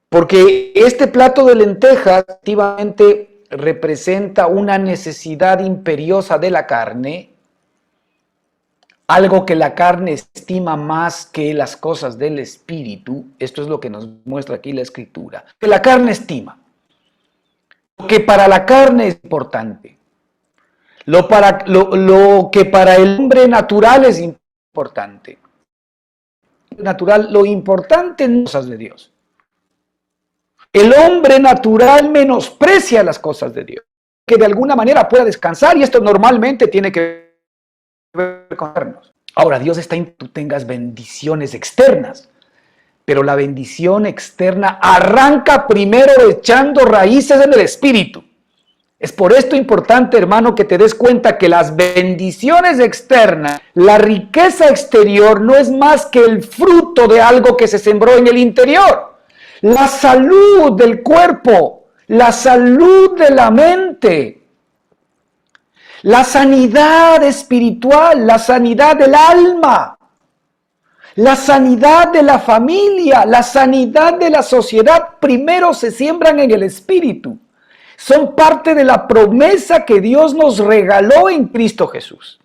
porque este plato de lentejas activamente representa una necesidad imperiosa de la carne, algo que la carne estima más que las cosas del espíritu. Esto es lo que nos muestra aquí la escritura, que la carne estima, lo que para la carne es importante, lo que para el hombre natural es importante. Natural, lo importante en las cosas de Dios. El hombre natural menosprecia las cosas de Dios, que de alguna manera pueda descansar, y esto normalmente tiene que ver con vernos. Ahora, Dios está en que tú tengas bendiciones externas, pero la bendición externa arranca primero echando raíces en el espíritu. Es por esto importante, hermano, que te des cuenta que las bendiciones externas, la riqueza exterior, no es más que el fruto de algo que se sembró en el interior. La salud del cuerpo, la salud de la mente, la sanidad espiritual, la sanidad del alma, la sanidad de la familia, la sanidad de la sociedad, primero se siembran en el espíritu. Son parte de la promesa que Dios nos regaló en Cristo Jesús.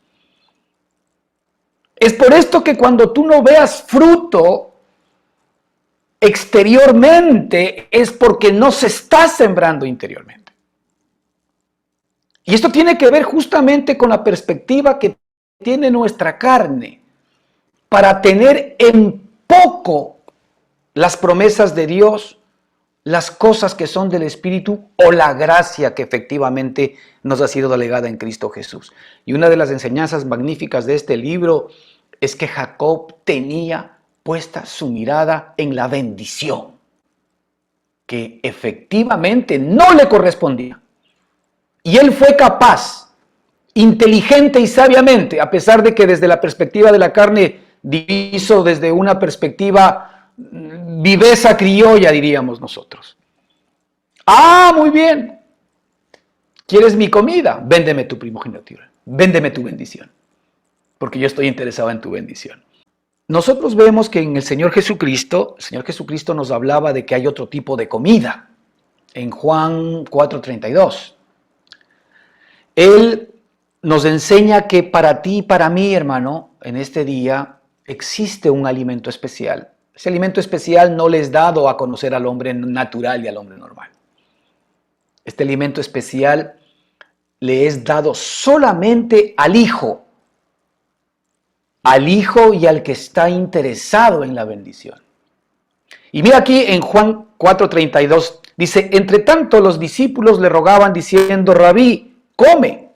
Es por esto que cuando tú no veas fruto exteriormente, es porque no se está sembrando interiormente. Y esto tiene que ver justamente con la perspectiva que tiene nuestra carne para tener en poco las promesas de Dios, las cosas que son del Espíritu o la gracia que efectivamente nos ha sido delegada en Cristo Jesús. Y una de las enseñanzas magníficas de este libro es que Jacob tenía puesta su mirada en la bendición, que efectivamente no le correspondía. Y él fue capaz, inteligente y sabiamente, a pesar de que desde la perspectiva de la carne diviso desde una perspectiva viveza criolla, diríamos nosotros. Ah, muy bien. ¿Quieres mi comida? Véndeme tu primogenitura. Véndeme tu bendición. Porque yo estoy interesado en tu bendición. Nosotros vemos que en el Señor Jesucristo nos hablaba de que hay otro tipo de comida. En Juan 4:32. Él nos enseña que para ti y para mí, hermano, en este día existe un alimento especial. Ese alimento especial no le es dado a conocer al hombre natural y al hombre normal. Este alimento especial le es dado solamente al Hijo y al que está interesado en la bendición. Y mira aquí en Juan 4:32, dice, entre tanto los discípulos le rogaban diciendo, Rabí, come.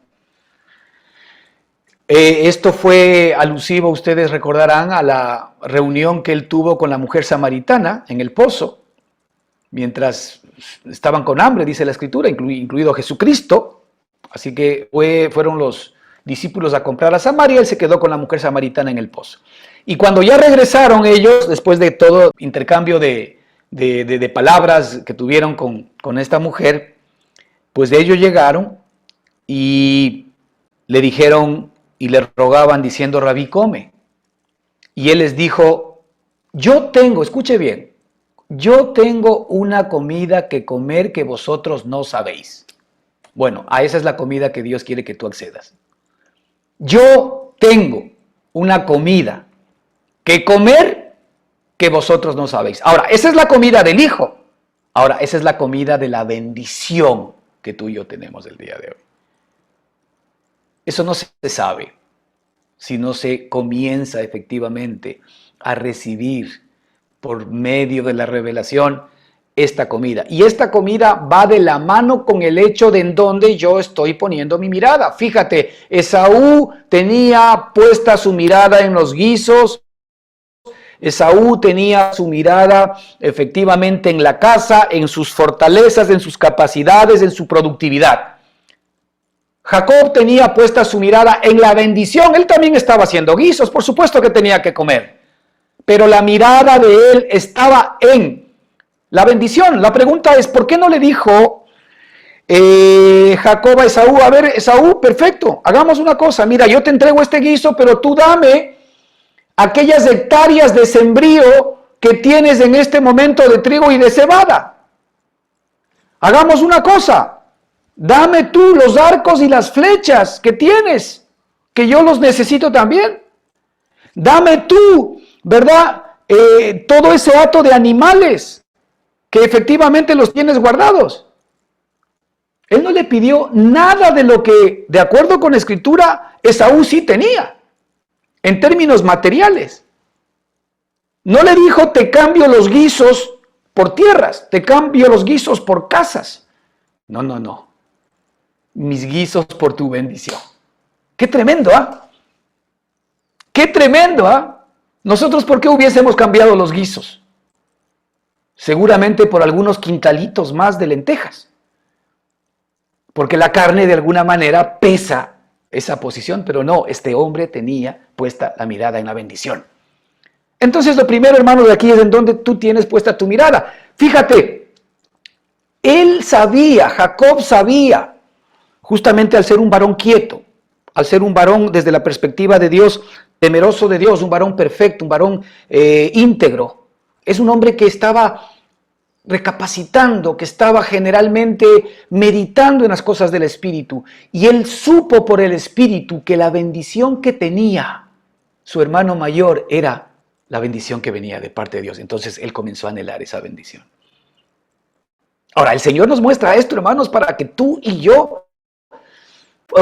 Esto fue alusivo, ustedes recordarán, a la reunión que él tuvo con la mujer samaritana en el pozo, mientras estaban con hambre, dice la Escritura, incluido Jesucristo. Así que fueron los discípulos a comprar a Samaria, él se quedó con la mujer samaritana en el pozo. Y cuando ya regresaron ellos, después de todo intercambio de palabras que tuvieron con esta mujer, pues de ellos llegaron y le dijeron y le rogaban diciendo, Rabí, come. Y él les dijo, escuche bien, yo tengo una comida que comer que vosotros no sabéis. Bueno, a esa es la comida que Dios quiere que tú accedas. Yo tengo una comida que comer que vosotros no sabéis. Ahora, esa es la comida del Hijo. Ahora, esa es la comida de la bendición que tú y yo tenemos el día de hoy. Eso no se sabe si no se comienza efectivamente a recibir por medio de la revelación esta comida. Y esta comida va de la mano con el hecho de en donde yo estoy poniendo mi mirada. Fíjate, Esaú tenía puesta su mirada en los guisos. Esaú tenía su mirada efectivamente en la casa, en sus fortalezas, en sus capacidades, en su productividad. Jacob tenía puesta su mirada en la bendición. Él también estaba haciendo guisos, por supuesto que tenía que comer. Pero la mirada de él estaba en la bendición. La pregunta es, ¿por qué no le dijo Jacob a Esaú? A ver, Esaú, perfecto, hagamos una cosa. Mira, yo te entrego este guiso, pero tú dame aquellas hectáreas de sembrío que tienes en este momento de trigo y de cebada. Hagamos una cosa. Dame tú los arcos y las flechas que tienes, que yo los necesito también. Dame tú, ¿verdad? Todo ese hato de animales que efectivamente los tienes guardados. Él no le pidió nada de lo que, de acuerdo con la Escritura, Esaú sí tenía, en términos materiales. No le dijo, te cambio los guisos por tierras, te cambio los guisos por casas. No, no, no. Mis guisos por tu bendición. ¡Qué tremendo, ah! ¡Qué tremendo, ah! Nosotros, ¿por qué hubiésemos cambiado los guisos? Seguramente por algunos quintalitos más de lentejas. Porque la carne de alguna manera pesa esa posición, pero no, este hombre tenía puesta la mirada en la bendición. Entonces lo primero, hermano, de aquí es en donde tú tienes puesta tu mirada. Fíjate, él sabía, Jacob sabía, justamente al ser un varón quieto, al ser un varón desde la perspectiva de Dios, temeroso de Dios, un varón perfecto, un varón íntegro. Es un hombre que estaba recapacitando, que estaba generalmente meditando en las cosas del Espíritu. Y él supo por el Espíritu que la bendición que tenía su hermano mayor era la bendición que venía de parte de Dios. Entonces él comenzó a anhelar esa bendición. Ahora, el Señor nos muestra esto, hermanos, para que tú y yo,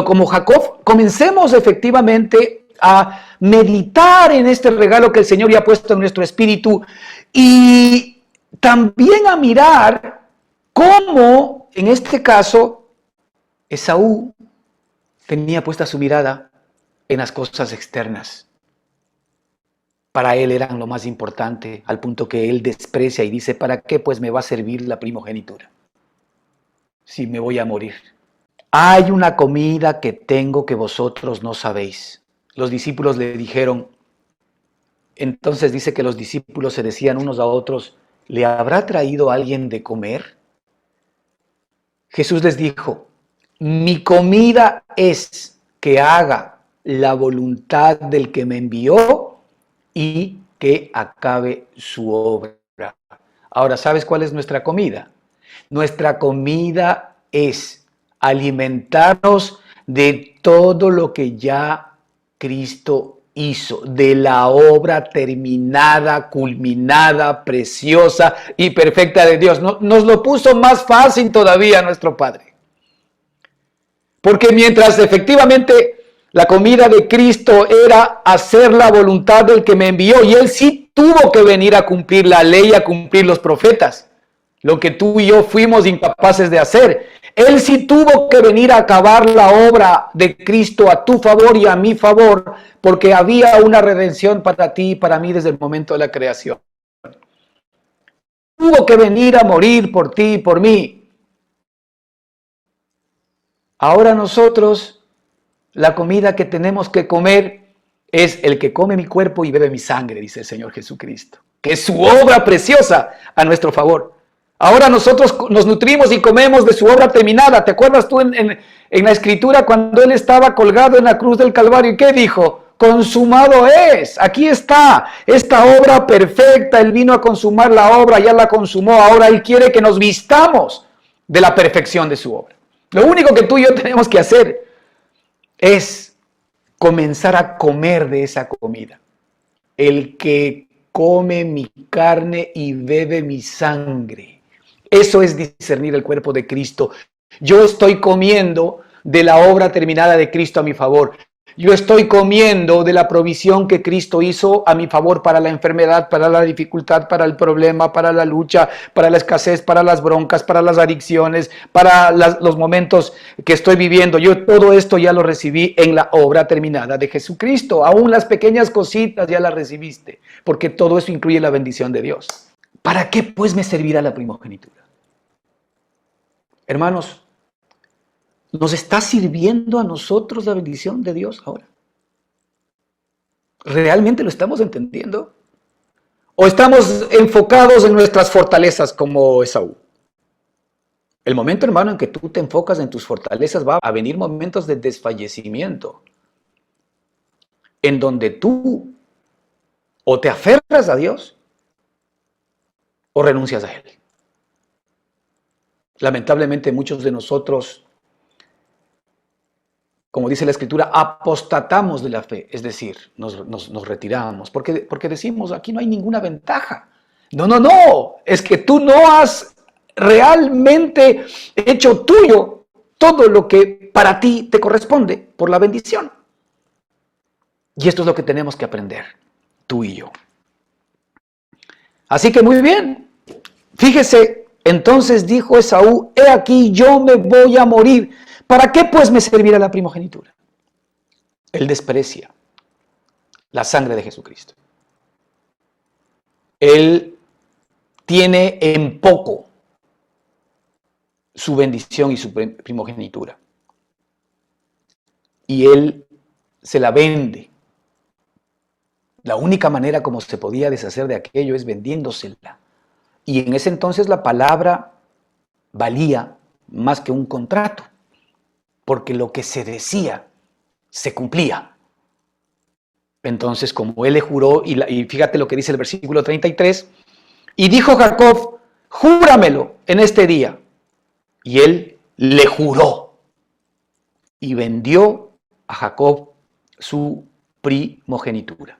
como Jacob, comencemos efectivamente a meditar en este regalo que el Señor ya ha puesto en nuestro espíritu y también a mirar cómo, en este caso, Esaú tenía puesta su mirada en las cosas externas. Para él eran lo más importante, al punto que él desprecia y dice, ¿para qué pues me va a servir la primogenitura? Si me voy a morir. Hay una comida que tengo que vosotros no sabéis. Los discípulos le dijeron, entonces dice que los discípulos se decían unos a otros, ¿le habrá traído alguien de comer? Jesús les dijo, mi comida es que haga la voluntad del que me envió y que acabe su obra. Ahora, ¿sabes cuál es nuestra comida? Nuestra comida es alimentarnos de todo lo que ya Cristo hizo, de la obra terminada, culminada, preciosa y perfecta de Dios. Nos lo puso más fácil todavía nuestro Padre. Porque mientras efectivamente la comida de Cristo era hacer la voluntad del que me envió, y Él sí tuvo que venir a cumplir la ley, a cumplir los profetas, lo que tú y yo fuimos incapaces de hacer. Él sí tuvo que venir a acabar la obra de Cristo a tu favor y a mi favor, porque había una redención para ti y para mí desde el momento de la creación. Tuvo que venir a morir por ti y por mí. Ahora nosotros, la comida que tenemos que comer es el que come mi cuerpo y bebe mi sangre, dice el Señor Jesucristo, que es su obra preciosa a nuestro favor. Ahora nosotros nos nutrimos y comemos de su obra terminada. ¿Te acuerdas tú en la Escritura cuando Él estaba colgado en la cruz del Calvario? ¿Y qué dijo? Consumado es. Aquí está esta obra perfecta. Él vino a consumar la obra, ya la consumó. Ahora Él quiere que nos vistamos de la perfección de su obra. Lo único que tú y yo tenemos que hacer es comenzar a comer de esa comida. El que come mi carne y bebe mi sangre. Eso es discernir el cuerpo de Cristo. Yo estoy comiendo de la obra terminada de Cristo a mi favor. Yo estoy comiendo de la provisión que Cristo hizo a mi favor para la enfermedad, para la dificultad, para el problema, para la lucha, para la escasez, para las broncas, para las adicciones, para los momentos que estoy viviendo. Yo todo esto ya lo recibí en la obra terminada de Jesucristo. Aún las pequeñas cositas ya las recibiste, porque todo eso incluye la bendición de Dios. ¿Para qué pues me servirá la primogenitura? Hermanos, ¿nos está sirviendo a nosotros la bendición de Dios ahora? ¿Realmente lo estamos entendiendo? ¿O estamos enfocados en nuestras fortalezas como Esaú? El momento, hermano, en que tú te enfocas en tus fortalezas, va a venir momentos de desfallecimiento, en donde tú o te aferras a Dios o renuncias a Él. Lamentablemente muchos de nosotros, como dice la Escritura, apostatamos de la fe, es decir, nos retiramos, porque decimos, aquí no hay ninguna ventaja. No, es que tú no has realmente hecho tuyo todo lo que para ti te corresponde por la bendición. Y esto es lo que tenemos que aprender, tú y yo. Así que muy bien, fíjese, entonces dijo Esaú, he aquí yo me voy a morir. ¿Para qué pues me servirá la primogenitura? Él desprecia la sangre de Jesucristo. Él tiene en poco su bendición y su primogenitura. Y él se la vende. La única manera como se podía deshacer de aquello es vendiéndosela. Y en ese entonces la palabra valía más que un contrato, porque lo que se decía se cumplía. Entonces, como él le juró, y fíjate lo que dice el versículo 33, y dijo Jacob, júramelo en este día. Y él le juró y vendió a Jacob su primogenitura.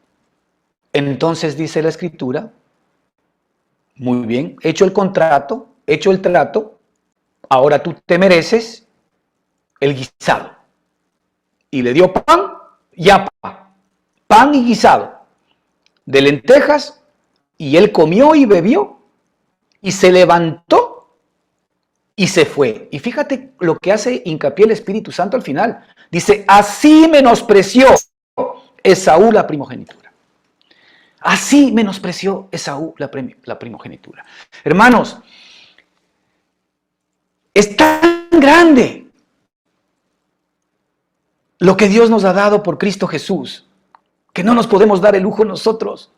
Entonces dice la Escritura, muy bien, hecho el contrato, hecho el trato, ahora tú te mereces el guisado. Y le dio pan y apa, pan y guisado de lentejas, y él comió y bebió, y se levantó y se fue. Y fíjate lo que hace hincapié el Espíritu Santo al final. Dice, así menospreció Esaú la primogenitura. Así menospreció Esaú la primogenitura. Hermanos, es tan grande lo que Dios nos ha dado por Cristo Jesús, que no nos podemos dar el lujo nosotros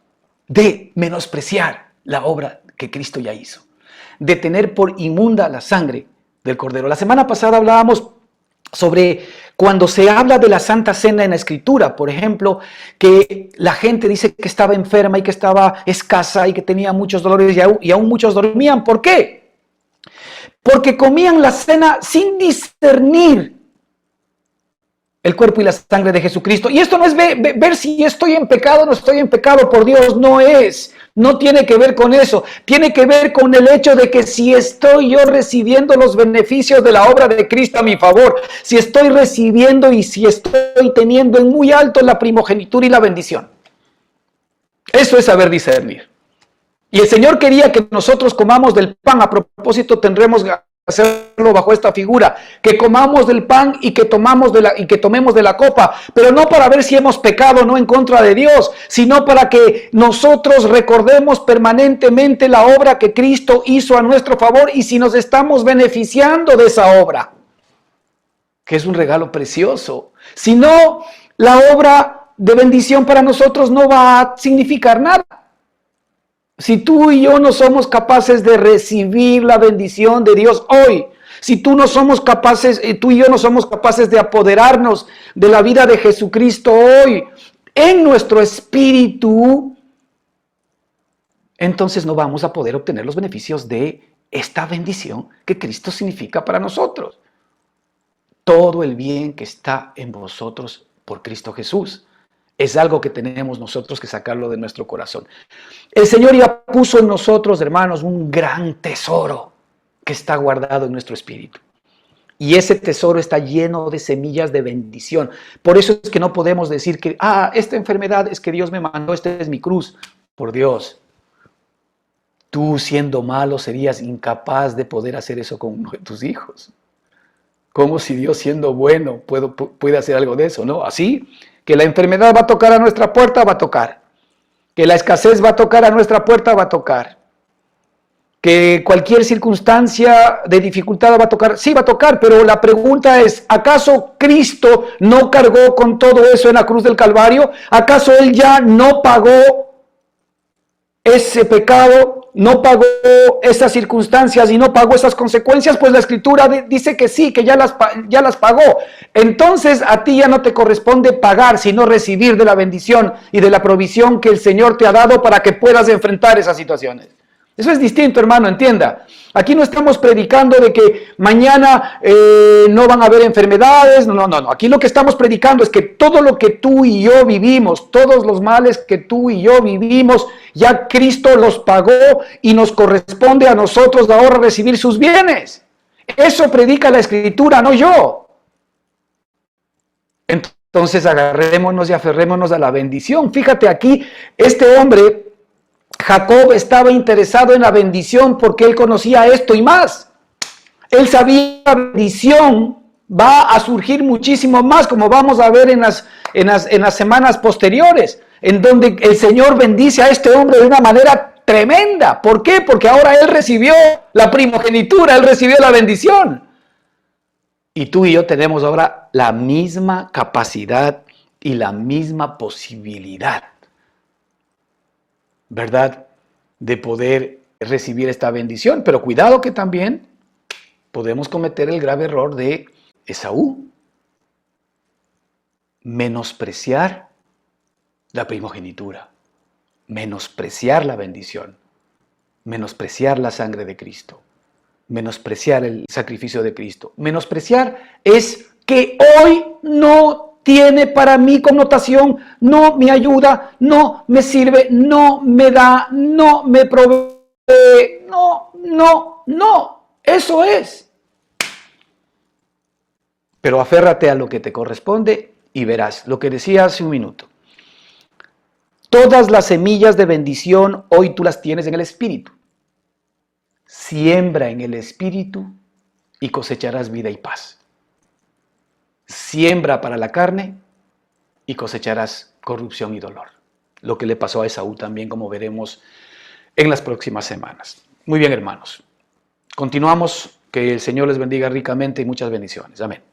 de menospreciar la obra que Cristo ya hizo, de tener por inmunda la sangre del Cordero. La semana pasada hablábamos sobre cuando se habla de la Santa Cena en la Escritura, por ejemplo, que la gente dice que estaba enferma y que estaba escasa y que tenía muchos dolores y aún muchos dormían. ¿Por qué? Porque comían la cena sin discernir el cuerpo y la sangre de Jesucristo. Y esto no es ver si estoy en pecado o no estoy en pecado por Dios, no tiene que ver con eso, tiene que ver con el hecho de que si estoy yo recibiendo los beneficios de la obra de Cristo a mi favor, si estoy recibiendo y si estoy teniendo en muy alto la primogenitura y la bendición. Eso es saber discernir. Y el Señor quería que nosotros comamos del pan. A propósito, tendremos que hacerlo bajo esta figura, que comamos del pan y que tomemos de la copa, pero no para ver si hemos pecado o no en contra de Dios, sino para que nosotros recordemos permanentemente la obra que Cristo hizo a nuestro favor y si nos estamos beneficiando de esa obra, que es un regalo precioso. Si no, la obra de bendición para nosotros no va a significar nada. Si tú y yo no somos capaces de recibir la bendición de Dios hoy, si tú y yo no somos capaces de apoderarnos de la vida de Jesucristo hoy en nuestro espíritu, entonces no vamos a poder obtener los beneficios de esta bendición que Cristo significa para nosotros. Todo el bien que está en vosotros por Cristo Jesús. Es algo que tenemos nosotros que sacarlo de nuestro corazón. El Señor ya puso en nosotros, hermanos, un gran tesoro que está guardado en nuestro espíritu. Y ese tesoro está lleno de semillas de bendición. Por eso es que no podemos decir que, esta enfermedad es que Dios me mandó, esta es mi cruz. Por Dios, tú siendo malo serías incapaz de poder hacer eso con uno de tus hijos. ¿Cómo si Dios siendo bueno puede hacer algo de eso? ¿No? Así que la enfermedad va a tocar a nuestra puerta, va a tocar. Que la escasez va a tocar a nuestra puerta, va a tocar. Que cualquier circunstancia de dificultad va a tocar, sí va a tocar, pero la pregunta es, ¿acaso Cristo no cargó con todo eso en la cruz del Calvario? ¿Acaso Él ya no pagó ese pecado, no pagó esas circunstancias y no pagó esas consecuencias? Pues la Escritura dice que sí, que ya las pagó. Entonces a ti ya no te corresponde pagar, sino recibir de la bendición y de la provisión que el Señor te ha dado para que puedas enfrentar esas situaciones. Eso es distinto, hermano, entienda. Aquí no estamos predicando de que mañana no van a haber enfermedades. No. Aquí lo que estamos predicando es que todo lo que tú y yo vivimos, todos los males que tú y yo vivimos, ya Cristo los pagó y nos corresponde a nosotros ahora recibir sus bienes. Eso predica la Escritura, no yo. Entonces agarrémonos y aferrémonos a la bendición. Fíjate aquí, este hombre, Jacob, estaba interesado en la bendición porque él conocía esto y más. Él sabía que la bendición va a surgir muchísimo más, como vamos a ver en las semanas posteriores, en donde el Señor bendice a este hombre de una manera tremenda. ¿Por qué? Porque ahora él recibió la primogenitura, él recibió la bendición. Y tú y yo tenemos ahora la misma capacidad y la misma posibilidad, ¿verdad?, de poder recibir esta bendición. Pero cuidado que también podemos cometer el grave error de Esaú. Menospreciar la primogenitura, menospreciar la bendición, menospreciar la sangre de Cristo, menospreciar el sacrificio de Cristo. Menospreciar es que hoy no tiene para mí connotación, no me ayuda, no me sirve, no me da, no me provee, no, eso es. Pero aférrate a lo que te corresponde y verás lo que decía hace un minuto. Todas las semillas de bendición hoy tú las tienes en el Espíritu. Siembra en el Espíritu y cosecharás vida y paz. Siembra para la carne y cosecharás corrupción y dolor. Lo que le pasó a Esaú también, como veremos en las próximas semanas. Muy bien, hermanos. Continuamos. Que el Señor les bendiga ricamente y muchas bendiciones. Amén.